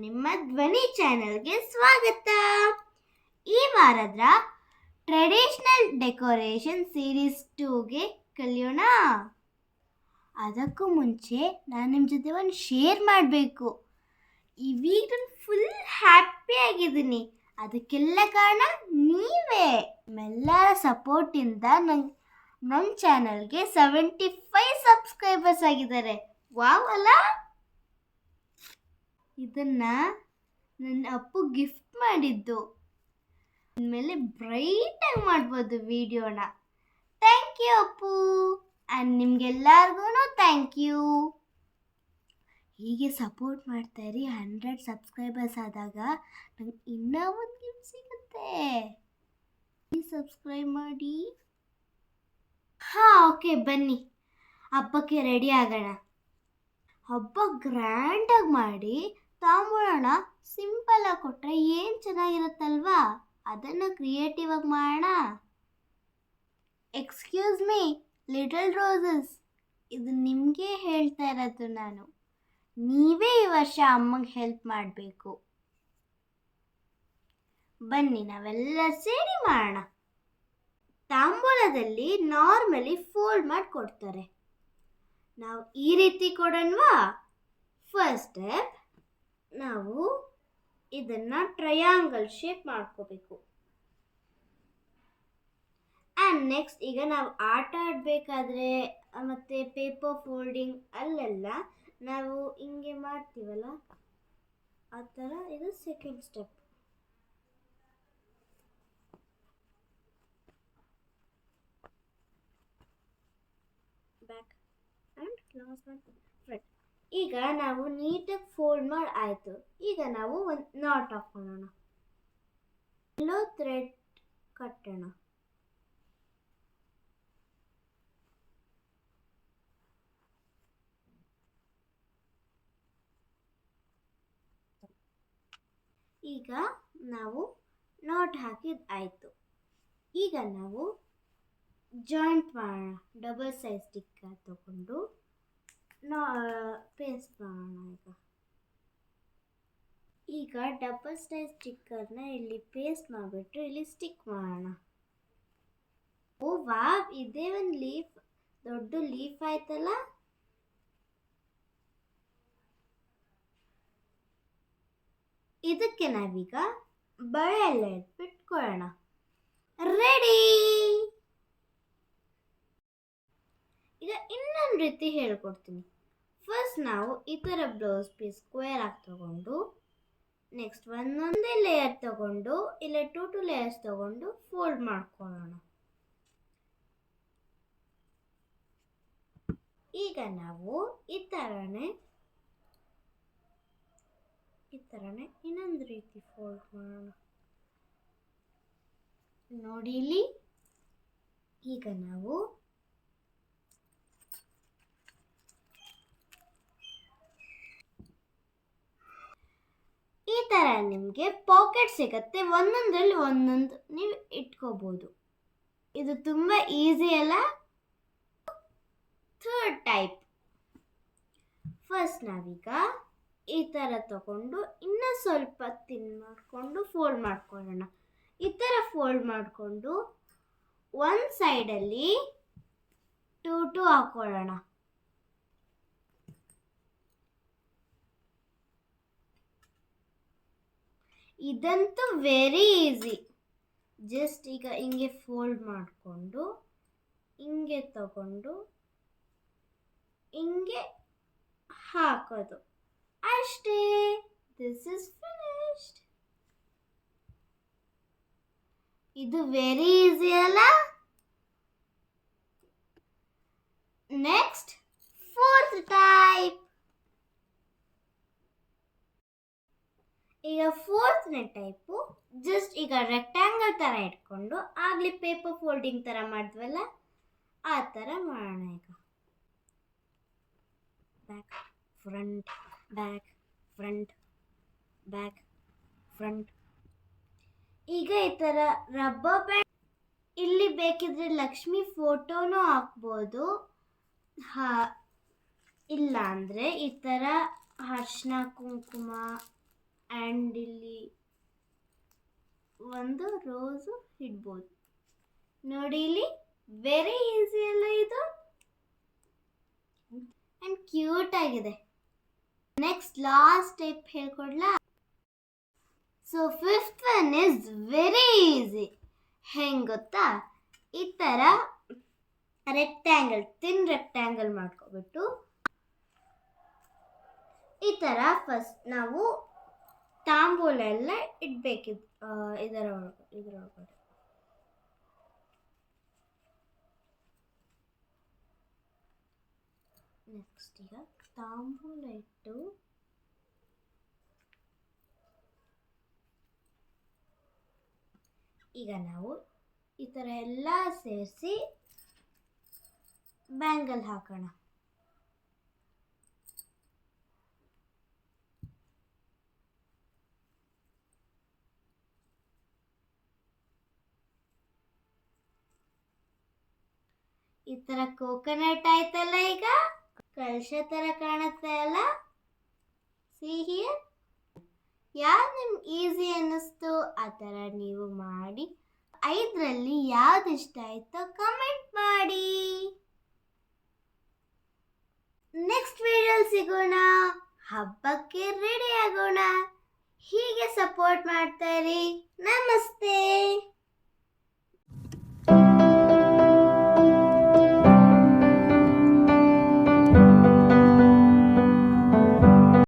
ನಿಮ್ಮ ಧ್ವನಿ ಚಾನೆಲ್ಗೆ ಸ್ವಾಗತ. ಈ ವಾರದ ಟ್ರೆಡಿಷನಲ್ ಡೆಕೋರೇಷನ್ ಸೀರೀಸ್ 2ಗೆ ಕಲಿಯೋಣ. ಅದಕ್ಕೂ ಮುಂಚೆ ನಾನು ನಿಮ್ಮ ಜೊತೆ ಒಂದು ಶೇರ್ ಮಾಡಬೇಕು. ಈ ವೀಕ್ ನಾನು ಫುಲ್ ಹ್ಯಾಪಿ ಆಗಿದ್ದೀನಿ. ಅದಕ್ಕೆಲ್ಲ ಕಾರಣ ನೀವೇ. ನಿಮ್ಮೆಲ್ಲರ ಸಪೋರ್ಟಿಂದ ನಮ್ಮ ಚಾನಲ್ಗೆ 75 ಸಬ್ಸ್ಕ್ರೈಬರ್ಸ್ ಆಗಿದ್ದಾರೆ. ವಾವ್ ಅಲ್ಲ? ಇದನ್ನ ನನ್ನ ಅಪ್ಪು ಗಿಫ್ಟ್ ಮಾಡಿದ್ದು. ಇನ್ಮೇಲೆ ಬ್ರೈಟಾಗಿ ಮಾಡ್ಬೋದು ವಿಡಿಯೋನ. Thank you Appu. ಆ್ಯಂಡ್ ನಿಮ್ಗೆಲ್ಲರಿಗೂ ಥ್ಯಾಂಕ್ ಯು. ಹೀಗೆ ಸಪೋರ್ಟ್ ಮಾಡ್ತಾ ಇರಿ. 100 ಸಬ್ಸ್ಕ್ರೈಬರ್ಸ್ ಆದಾಗ ನಂಗೆ ಇನ್ನೂ ಒಂದು ಗಿಫ್ಟ್ ಸಿಗುತ್ತೆ. ಸಬ್ಸ್ಕ್ರೈಬ್ ಮಾಡಿ. ಓಕೆ, ಬನ್ನಿ ಹಬ್ಬಕ್ಕೆ ರೆಡಿ ಆಗೋಣ. ಹಬ್ಬ ಗ್ರ್ಯಾಂಡಾಗಿ ಮಾಡಿ ತಾಂಬೂಲನ ಸಿಂಪಲಾಗಿ ಕೊಟ್ಟರೆ ಏನು ಚೆನ್ನಾಗಿರುತ್ತಲ್ವಾ? ಅದನ್ನು ಕ್ರಿಯೇಟಿವ್ ಆಗಿ ಮಾಡೋಣ. ಎಕ್ಸ್ಕ್ಯೂಸ್ ಮೀ ಲಿಟಲ್ ರೋಸಸ್, ಇದು ನಿಮಗೆ ಹೇಳ್ತಾ ಇರೋದು ನಾನು. ನೀವೇ ಈ ವರ್ಷ ಅಮ್ಮಗೆ ಹೆಲ್ಪ್ ಮಾಡಬೇಕು. ಬನ್ನಿ ನಾವೆಲ್ಲ ಸೇರಿ ಮಾಡೋಣ. ತಾಂಬೂಲದಲ್ಲಿ ನಾರ್ಮಲಿ ಫೋಲ್ಡ್ ಮಾಡಿ ಕೊಡ್ತಾರೆ. ನಾವು ಈ ರೀತಿ ಕೊಡೋಣವಾ? ಫಸ್ಟ್ ಸ್ಟೆಪ್, ನಾವು ಇದನ್ನು ಟ್ರಯಾಂಗಲ್ ಶೇಪ್ ಮಾಡ್ಕೋಬೇಕು. ಆ್ಯಂಡ್ ನೆಕ್ಸ್ಟ್, ಈಗ ನಾವು ಆಟ ಆಡಬೇಕಾದ್ರೆ ಮತ್ತು ಪೇಪರ್ ಫೋಲ್ಡಿಂಗ್ ಅಲ್ಲೆಲ್ಲ ನಾವು ಹಿಂಗೆ ಮಾಡ್ತೀವಲ್ಲ, ಆ ಥರ ಇದು second step. Back and last front. ಈಗ ನಾವು ನೀಟಾಗಿ ಫೋಲ್ಡ್ ಮಾಡಿ ಆಯಿತು. ಈಗ ನಾವು ಒಂದು ನಾಟ್ ಹಾಕೊಳ್ಳೋಣ. ಎಲ್ಲೋ ಥ್ರೆಡ್ ಕಟ್ಟೋಣ. ಈಗ ನಾವು ನಾಟ್ ಹಾಕಿದ್ದು ಆಯಿತು. ಈಗ ನಾವು ಜಾಯಿಂಟ್ ಮಾಡೋಣ. ಡಬಲ್ ಸೈಜ್ ಸ್ಟಿಕ್ಕರ್ ತಗೊಂಡು ಪೇಸ್ಟ್ ಮಾಡೋಣ. ಈಗ ಡಬಲ್ ಸೈಜ್ ಸ್ಟಿಕ್ಕರ್ನ ಇಲ್ಲಿ ಪೇಸ್ಟ್ ಮಾಡಿಬಿಟ್ಟು ಇಲ್ಲಿ ಸ್ಟಿಕ್ ಮಾಡೋಣ. ಓ ವಾವ್, ಇದೇ ಒಂದು ಲೀಫ್, ದೊಡ್ಡ ಲೀಫ್ ಆಯ್ತಲ್ಲ. ಇದಕ್ಕೆ ನಾವೀಗ ಬಳೆ ಎಲ್ಲ ಇಟ್ಬಿಟ್ಕೊಳ್ಳೋಣ. ರೆಡಿ. ಈಗ ಇನ್ನೊಂದು ರೀತಿ ಹೇಳ್ಕೊಡ್ತೀನಿ. ಫಸ್ಟ್ ನಾವು ಈ ಥರ ಬ್ಲೌಸ್ ಪೀಸ್ ಸ್ಕ್ವೇರ್ ಆಗಿ ತಗೊಂಡು, ನೆಕ್ಸ್ಟ್ ಒಂದೊಂದೇ ಲೇಯರ್ ತಗೊಂಡು, ಇಲ್ಲ 2 ಲೇಯರ್ಸ್ ತಗೊಂಡು ಫೋಲ್ಡ್ ಮಾಡ್ಕೊಳ್ಳೋಣ. ಈಗ ನಾವು ಈ ಥರನೇ ಇನ್ನೊಂದು ರೀತಿ ಫೋಲ್ಡ್ ಮಾಡೋಣ. ನೋಡಿ ಇಲ್ಲಿ. ಈಗ ನಾವು ಈ ಥರ ನಿಮಗೆ ಪಾಕೆಟ್ ಸಿಗುತ್ತೆ. ಒಂದೊಂದರಲ್ಲಿ ಒಂದೊಂದು ನೀವು ಇಟ್ಕೋಬೋದು. ಇದು ತುಂಬ ಈಸಿ ಅಲ್ಲ? Third type. ಫಸ್ಟ್ ನಾವೀಗ ಈ ಥರ ತಗೊಂಡು ಇನ್ನೂ ಸ್ವಲ್ಪ ತಿನ್ ಮಾಡಿಕೊಂಡು ಫೋಲ್ಡ್ ಮಾಡ್ಕೊಳ್ಳೋಣ. ಈ ಥರ ಫೋಲ್ಡ್ ಮಾಡಿಕೊಂಡು ಒಂದು ಸೈಡಲ್ಲಿ 2 ಹಾಕೊಳ್ಳೋಣ. ಇದಂತೂ ವೆರಿ ಈಸಿ. ಜಸ್ಟ್ ಈಗ ಹಿಂಗೆ ಫೋಲ್ಡ್ ಮಾಡಿಕೊಂಡು ಹಿಂಗೆ ತಗೊಂಡು ಹಿಂಗೆ ಹಾಕೋದು ಅಷ್ಟೇ. This is finished. ಇದು ವೆರಿ ಈಸಿ ಅಲ್ಲ? Next, fourth type. ಈಗ ಫೋರ್ತ್ನೇ ಟೈಪು ಜಸ್ಟ್ ಈಗ ರೆಕ್ಟ್ಯಾಂಗಲ್ ಥರ ಇಟ್ಕೊಂಡು ಆಗಲಿ ಪೇಪರ್ ಫೋಲ್ಡಿಂಗ್ ಥರ ಮಾಡಿದ್ವಲ್ಲ, ಆ ಥರ ಮಾಡೋಣ. ಈಗ back front, back front, back front. ಈಗ ಈ ಥರ ರಬ್ಬರ್ ಬ್ಯಾಂಡ್, ಇಲ್ಲಿ ಬೇಕಿದ್ರೆ ಲಕ್ಷ್ಮಿ ಫೋಟೋನೂ ಹಾಕ್ಬೋದು. ಇಲ್ಲ ಅಂದರೆ ಈ ಥರ ಅರಿಶಿನ ಕುಂಕುಮ ಆ್ಯಂಡ್ ಇಲ್ಲಿ ಒಂದು ರೋಸು ಇಡ್ಬೋದು. ನೋಡಿ ಇಲ್ಲಿ ವೆರಿ ಈಸಿ ಅಲ್ಲ ಇದು, ಆ್ಯಂಡ್ ಕ್ಯೂಟ್ ಆಗಿದೆ. ನೆಕ್ಸ್ಟ್ ಲಾಸ್ಟ್ ಟೈಪ್ ಹೇಳ್ಕೊಡ್ಲಾ? So fifth one is very easy. ಹೆಂಗೆ ಗೊತ್ತಾ, ಈ ಥರ ರೆಕ್ಟ್ಯಾಂಗಲ್ ತಿನ್ ರೆಕ್ಟ್ಯಾಂಗಲ್ ಮಾಡ್ಕೊಬಿಟ್ಟು ಈ ಥರ ಫಸ್ಟ್ ನಾವು ತಾಂಬೂಲ ಎಲ್ಲ ಇಡಬೇಕಿದ್ದು ಇದರೊಳಗಡೆ. ನೆಕ್ಸ್ಟ್ ಈಗ ತಾಂಬೂಲ ಇಟ್ಟು ಈಗ ನಾವು ಈ ಥರ ಎಲ್ಲ ಸೇರಿಸಿ ಬ್ಯಾಂಗಲ್ ಹಾಕೋಣ. ಈ ಥರ ಕೋಕೋನಟ್ ಆಯ್ತಲ್ಲ, ಈಗ ಕಲಶ ಥರ ಕಾಣುತ್ತೆ ಅಲ್ಲ. See here. ಯಾವ್ದು ನಿಮ್ಗೆ ಈಸಿ ಅನ್ನಿಸ್ತು ಆ ಥರ ನೀವು ಮಾಡಿ 5ರಲ್ಲಿ ಯಾವ್ದು ಇಷ್ಟ ಆಯ್ತೋ ಕಮೆಂಟ್ ಮಾಡಿ. ನೆಕ್ಸ್ಟ್ ವಿಡಿಯೋ ಸಿಗೋಣ, ಹಬ್ಬಕ್ಕೆ ರೆಡಿ ಆಗೋಣ. ಹೀಗೆ ಸಪೋರ್ಟ್ ಮಾಡ್ತಾ ಇರಿ. ನಮಸ್ತೆ.